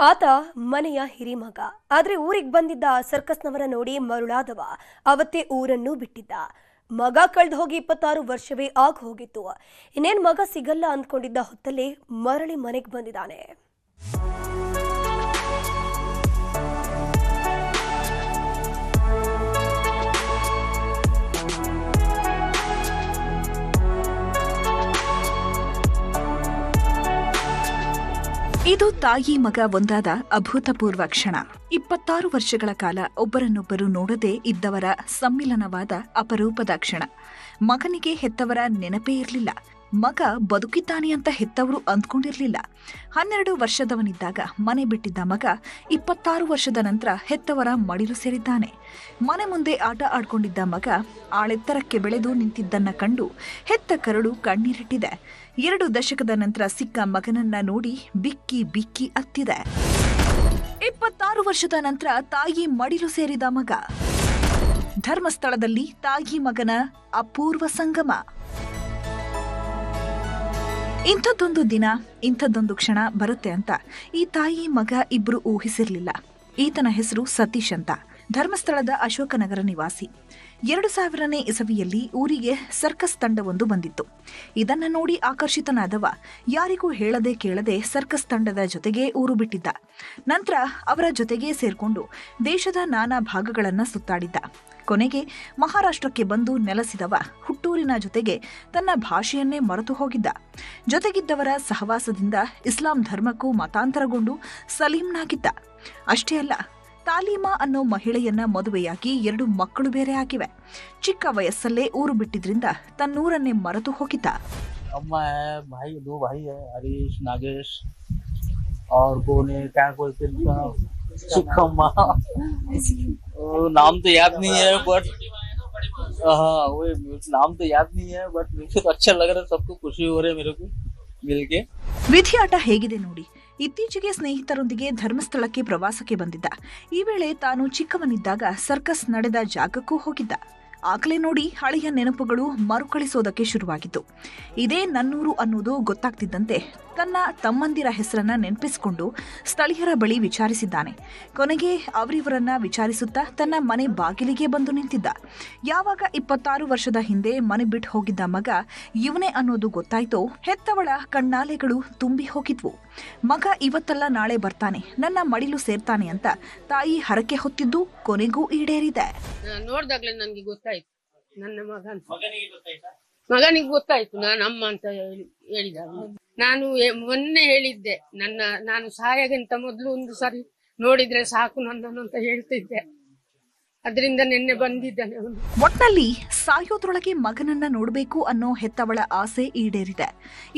ಆತ ಮನೆಯ ಹಿರಿಮಗ. ಆದ್ರೆ ಊರಿಗೆ ಬಂದಿದ್ದ ಸರ್ಕಸ್ನವರ ನೋಡಿ ಮರುಳಾದವ ಅವತ್ತೇ ಊರನ್ನು ಬಿಟ್ಟಿದ್ದ. ಮಗ ಕಳೆದು ಹೋಗಿ 26 ವರ್ಷವೇ ಆಗ ಹೋಗಿತ್ತು. ಇನ್ನೇನ್ ಮಗ ಸಿಗಲ್ಲ ಅಂದ್ಕೊಂಡಿದ್ದ ಹೊತ್ತಲ್ಲೇ ಮರಳಿ ಮನೆಗೆ ಬಂದಿದ್ದಾನೆ. ಇದು ತಾಯಿ ಮಗ ಒಂದಾದ ಅಭೂತಪೂರ್ವ ಕ್ಷಣ. 26 ವರ್ಷಗಳ ಕಾಲ ಒಬ್ಬರನ್ನೊಬ್ಬರು ನೋಡದೇ ಇದ್ದವರ ಸಮ್ಮಿಲನವಾದ ಅಪರೂಪದ ಕ್ಷಣ. ಮಗನಿಗೆ ಹೆತ್ತವರ ನೆನಪೇ ಇರಲಿಲ್ಲ. ಮಗ ಬದುಕಿದ್ದಾನೆ ಅಂತ ಹೆತ್ತವರು ಅಂದ್ಕೊಂಡಿರಲಿಲ್ಲ. 12 ವರ್ಷದವನಿದ್ದಾಗ ಮನೆ ಬಿಟ್ಟಿದ್ದ ಮಗ 26 ವರ್ಷದ ನಂತರ ಹೆತ್ತವರ ಮಡಿಲು ಸೇರಿದ್ದಾನೆ. ಮನೆ ಮುಂದೆ ಆಟ ಆಡ್ಕೊಂಡಿದ್ದ ಮಗ ಆಳೆತ್ತರಕ್ಕೆ ಬೆಳೆದು ನಿಂತಿದ್ದನ್ನ ಕಂಡು ಹೆತ್ತ ಕರಳು ಕಣ್ಣೀರಿಟ್ಟಿದೆ. 2 ದಶಕದ ನಂತರ ಸಿಕ್ಕ ಮಗನನ್ನ ನೋಡಿ ಬಿಕ್ಕಿ ಬಿಕ್ಕಿ ಅತ್ತಿದೆ. 26 ವರ್ಷದ ನಂತರ ತಾಯಿ ಮಡಿಲು ಸೇರಿದ ಮಗ. ಧರ್ಮಸ್ಥಳದಲ್ಲಿ ತಾಯಿ ಮಗನ ಅಪೂರ್ವ ಸಂಗಮ. ಇಂಥದ್ದೊಂದು ದಿನ, ಇಂಥದ್ದೊಂದು ಕ್ಷಣ ಬರುತ್ತೆ ಅಂತ ಈ ತಾಯಿ ಮಗ ಇಬ್ರು ಊಹಿಸಿರ್ಲಿಲ್ಲ. ಈತನ ಹೆಸರು ಸತೀಶ್ ಅಂತ. ಧರ್ಮಸ್ಥಳದ ಅಶೋಕನಗರ ನಿವಾಸಿ. 2000ನೇ ಇಸವಿಯಲ್ಲಿ ಊರಿಗೆ ಸರ್ಕಸ್ ತಂಡವೊಂದು ಬಂದಿತ್ತು. ಇದನ್ನ ನೋಡಿ ಆಕರ್ಷಿತನಾದವ ಯಾರಿಗೂ ಹೇಳದೆ ಕೇಳದೆ ಸರ್ಕಸ್ ತಂಡದ ಜೊತೆಗೆ ಊರು ಬಿಟ್ಟಿದ್ದ. ನಂತರ ಅವರ ಜೊತೆಗೆ ಸೇರ್ಕೊಂಡು ದೇಶದ ನಾನಾ ಭಾಗಗಳನ್ನ ಸುತ್ತಾಡಿದ್ದ. ಕೊನೆಗೆ ಮಹಾರಾಷ್ಟ್ರಕ್ಕೆ ಬಂದು ನೆಲೆಸಿದವ ಹುಟ್ಟೂರಿನ ಜೊತೆಗೆ ತನ್ನ ಭಾಷೆಯನ್ನೇ ಮರೆತು ಹೋಗಿದ್ದ. ಜೊತೆಗಿದ್ದವರ ಸಹವಾಸದಿಂದ ಇಸ್ಲಾಂ ಧರ್ಮಕ್ಕೂ ಮತಾಂತರಗೊಂಡು ಸಲೀಂನಾಗಿದ್ದ. ಅಷ್ಟೇ ಅಲ್ಲ, ತಾಲೀಮಾ ಅನ್ನೋ ಮಹಿಳೆಯನ್ನ ಮದುವೆಯಾಗಿ 2 ಮಕ್ಕಳು ಬೇರೆ ಆಗಿವೆ. ಚಿಕ್ಕ ವಯಸ್ಸಲ್ಲೇ ಊರು ಬಿಟ್ಟಿದ್ರಿಂದ ತನ್ನೂರನ್ನೇ ಮರೆತು ಹೋಗಿದ್ದ. अम्मा है, भाई 2 भाई है, हरीश नागेश और कोने क्या बोलते हैं चिक्कम्मा, नाम तो याद नहीं है बट हाँ वो नाम तो याद नहीं है बट मुझे तो अच्छा लग रहा है, सबको खुशी हो रही है मेरे को मिलके. ವಿಧಿಯಾಟ ಹೇಗಿದೆ ನೋಡಿ. ಇತ್ತೀಚೆಗೆ ಸ್ನೇಹಿತರೊಂದಿಗೆ ಧರ್ಮಸ್ಥಳಕ್ಕೆ ಪ್ರವಾಸಕ್ಕೆ ಬಂದಿದ್ದ. ಈ ವೇಳೆ ತಾನು ಚಿಕ್ಕವನಿದ್ದಾಗ ಸರ್ಕಸ್ ನಡೆದ ಜಾಗಕ್ಕೂ ಹೋಗಿದ್ದ. ಆಗಲೇ ನೋಡಿ ಹಳೆಯ ನೆನಪುಗಳು ಮರುಕಳಿಸೋದಕ್ಕೆ ಶುರುವಾಗಿತ್ತು. ಇದೇ ನನ್ನೂರು ಅನ್ನೋದು ಗೊತ್ತಾಗ್ತಿದ್ದಂತೆ ತನ್ನ ತಮ್ಮಂದಿರ ಹೆಸರನ್ನ ನೆನಪಿಸಿಕೊಂಡು ಸ್ಥಳೀಯರ ಬಳಿ ವಿಚಾರಿಸಿದ್ದಾನೆ. ಕೊನೆಗೆ ಅವರಿವರನ್ನ ವಿಚಾರಿಸುತ್ತಾ ತನ್ನ ಮನೆ ಬಾಗಿಲಿಗೆ ಬಂದು ನಿಂತಿದ್ದ. ಯಾವಾಗ 26 ವರ್ಷದ ಹಿಂದೆ ಮನೆ ಬಿಟ್ಟು ಹೋಗಿದ್ದ ಮಗ ಇವನೇ ಅನ್ನೋದು ಗೊತ್ತಾಯ್ತೋ, ಹೆತ್ತವಳ ಕಣ್ಣಾಲೆಗಳು ತುಂಬಿ ಹೋಗಿದ್ವು. ಮಗ ಇವತ್ತಲ್ಲ ನಾಳೆ ಬರ್ತಾನೆ, ನನ್ನ ಮಡಿಲು ಸೇರ್ತಾನೆ ಅಂತ ತಾಯಿ ಹರಕೆ ಹೊತ್ತಿದ್ದು ಕೊನೆಗೂ ಈಡೇರಿದೆ. ನೋಡ್ದಾಗ್ಲೇ ನನ್ಗೆ ಗೊತ್ತಾಯ್ತು, ನನ್ನ ಮಗನಿಗೆ ಗೊತ್ತಾಯ್ತು ನಾನು ಅಮ್ಮ ಅಂತ ಹೇಳಿದಾಗ. ನಾನು ಮೊನ್ನೆ ಹೇಳಿದ್ದೆ, ನಾನು ಸಾಯಾಗಿಂತ ಮೊದಲು ಒಂದು ಸರಿ ನೋಡಿದ್ರೆ ಸಾಕು ನನ್ನನ್ನು ಅಂತ ಹೇಳ್ತಿದ್ದೆ. ಅದರಿಂದ ನಿನ್ನೆ ಬಂದಿದ್ದಾನೆ. ಒಟ್ನಲ್ಲಿ ಸಾಯೋದ್ರೊಳಗೆ ಮಗನನ್ನ ನೋಡ್ಬೇಕು ಅನ್ನೋ ಹೆತ್ತವಳ ಆಸೆ ಈಡೇರಿದೆ.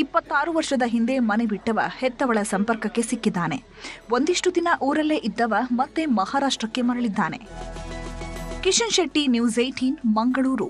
26 ವರ್ಷದ ಹಿಂದೆ ಮನೆ ಬಿಟ್ಟವ ಹೆತ್ತವಳ ಸಂಪರ್ಕಕ್ಕೆ ಸಿಕ್ಕಿದ್ದಾನೆ. ಒಂದಿಷ್ಟು ದಿನ ಊರಲ್ಲೇ ಇದ್ದವ ಮತ್ತೆ ಮಹಾರಾಷ್ಟ್ರಕ್ಕೆ ಮರಳಿದ್ದಾನೆ. ಕಿಶನ್ ಶೆಟ್ಟಿ, ನ್ಯೂಸ್ 18, ಮಂಗಳೂರು.